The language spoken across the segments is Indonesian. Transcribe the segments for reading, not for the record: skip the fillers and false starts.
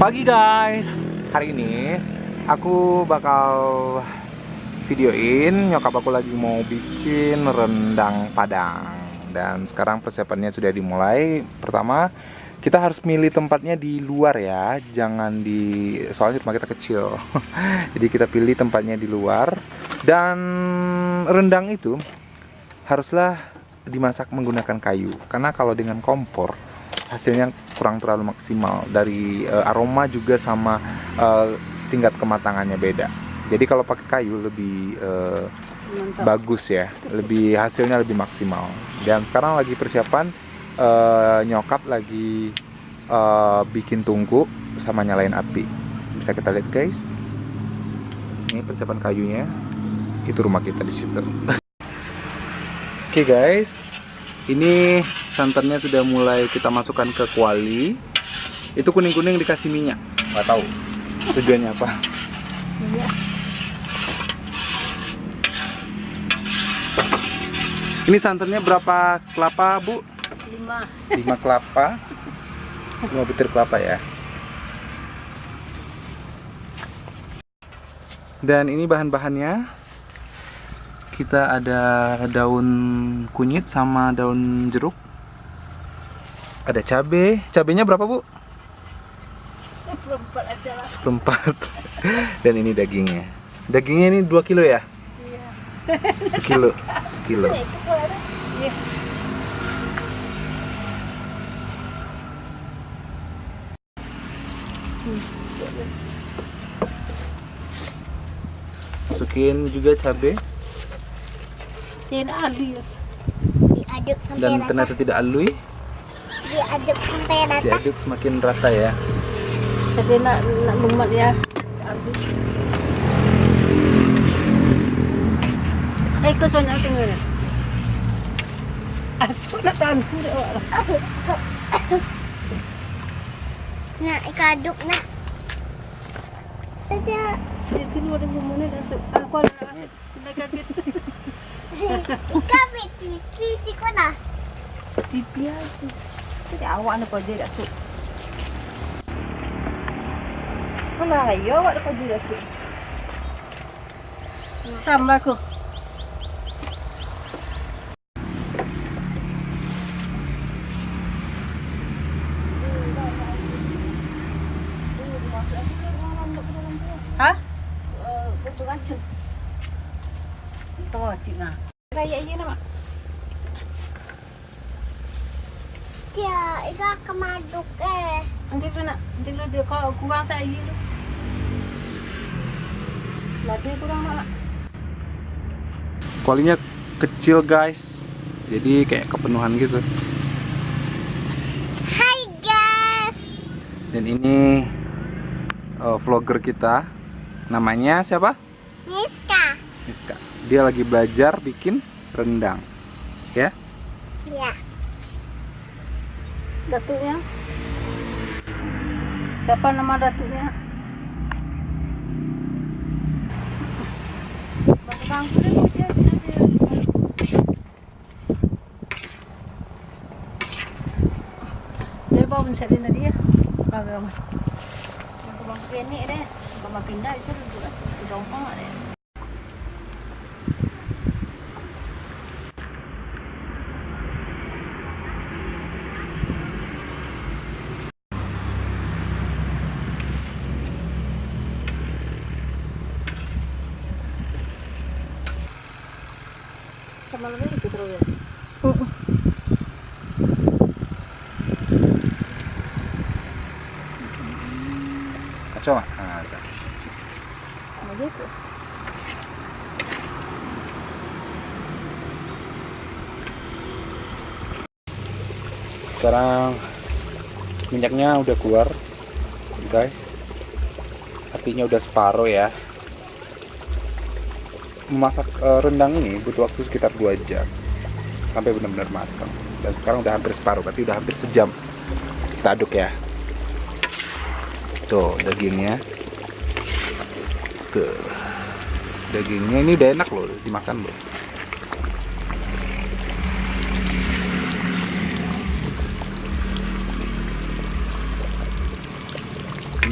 Pagi guys, hari ini aku bakal videoin nyokap aku lagi mau bikin rendang Padang. Dan sekarang persiapannya sudah dimulai. Pertama, kita harus milih tempatnya di luar ya, jangan di, soalnya rumah kita kecil. Jadi kita pilih tempatnya di luar. Dan rendang itu haruslah dimasak menggunakan kayu, karena kalau dengan kompor hasilnya kurang terlalu maksimal. Dari aroma juga sama tingkat kematangannya beda. Jadi kalau pakai kayu lebih bagus ya, lebih hasilnya lebih maksimal. Dan sekarang lagi persiapan, nyokap lagi bikin tungku sama nyalain api. Bisa kita lihat guys. Ini persiapan kayunya. Itu rumah kita di situ. Oke guys, ini santannya sudah mulai kita masukkan ke kuali. Itu kuning-kuning dikasih minyak. Nggak tahu tujuannya apa. Ini santannya berapa kelapa, Bu? 5 kelapa. 5 butir kelapa ya. Dan ini bahan-bahannya. Kita ada daun kunyit sama daun jeruk. Ada cabai. Cabainya berapa, Bu? Seperempat aja lah. Seperempat. Dan ini dagingnya. Dagingnya ini 2 kilo ya? Iya. Sekilo. Iya. Masukin juga cabai. Tidak adil. Diaduk sampai Dan rata. ternyata tidak alui. Diaduk sampai rata. Diaduk semakin rata ya. Jadi nak lumat ya. Adil. Kau soalnya tengok ni. Asal nak tantu dah awak lah. Nak ikaduk nak. Saja. Dia keluar dari rumah ni dah asal. Aku nak asal. Dah kaget. Ika ambil TV si kau dah. TV aja. Jadi awak nak kerja dah tu. Mana ayo awak nak kerja dah tu. Tambah aku. Hah? Betul rancun. Tuh, tinggal. Kayak ini nama. Dia Ika kemaduk Nanti dulu dia kalau kurang saya dulu. Ladu kurang nak. Kualinya kecil guys. Jadi kayak kepenuhan gitu. Hai guys. Dan ini vlogger kita. Namanya siapa? Miska. Miska. Dia lagi belajar bikin rendang. Ya? Ya. Datuknya? Siapa nama datuknya? Bangku dia puja saja. Dia bawa mencari tadi ya? Bagaimana? Bangku ini deh. Bangku pindah itu dulu. Jongkong ada. Sama lebih itu terus ya. Kacau nggak? Nah, ada. Begitu. Sekarang minyaknya udah keluar guys. Artinya udah separuh ya. Memasak rendang ini butuh waktu sekitar 2 jam sampai benar-benar matang. Dan sekarang udah hampir separuh, berarti udah hampir sejam. Kita aduk ya. Tuh dagingnya. Tuh. Dagingnya ini udah enak loh dimakan loh.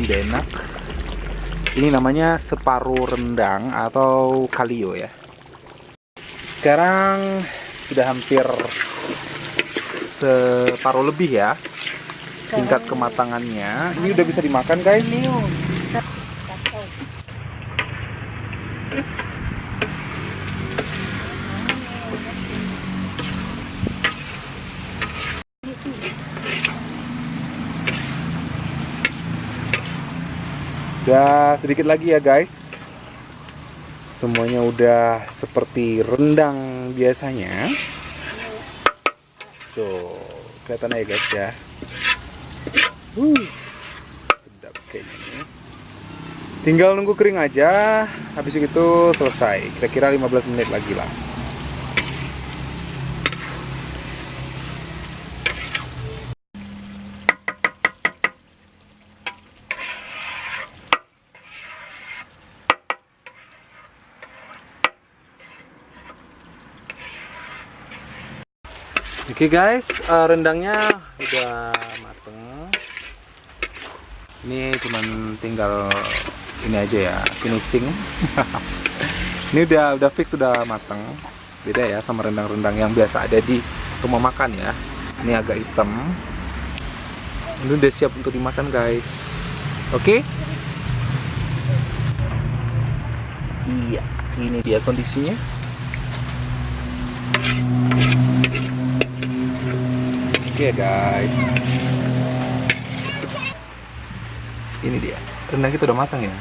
udah enak. Ini namanya separuh rendang atau kalio ya. Sekarang sudah hampir separuh lebih ya tingkat kematangannya. Ini udah bisa dimakan guys. Udah sedikit lagi ya guys. Semuanya udah seperti rendang biasanya. Tuh, kelihatan ya guys ya. Sedap kayaknya. Tinggal nunggu kering aja. Habis itu selesai. Kira-kira 15 menit lagi lah. Oke guys, rendangnya udah mateng. Ini cuman tinggal ini aja ya, finishing. Ini udah fix, udah mateng. Beda ya sama rendang-rendang yang biasa ada di rumah makan ya. Ini agak hitam. Ini udah siap untuk dimakan guys. Oke? Iya, ini dia kondisinya. Oke guys, ini dia rendang kita udah matang ya.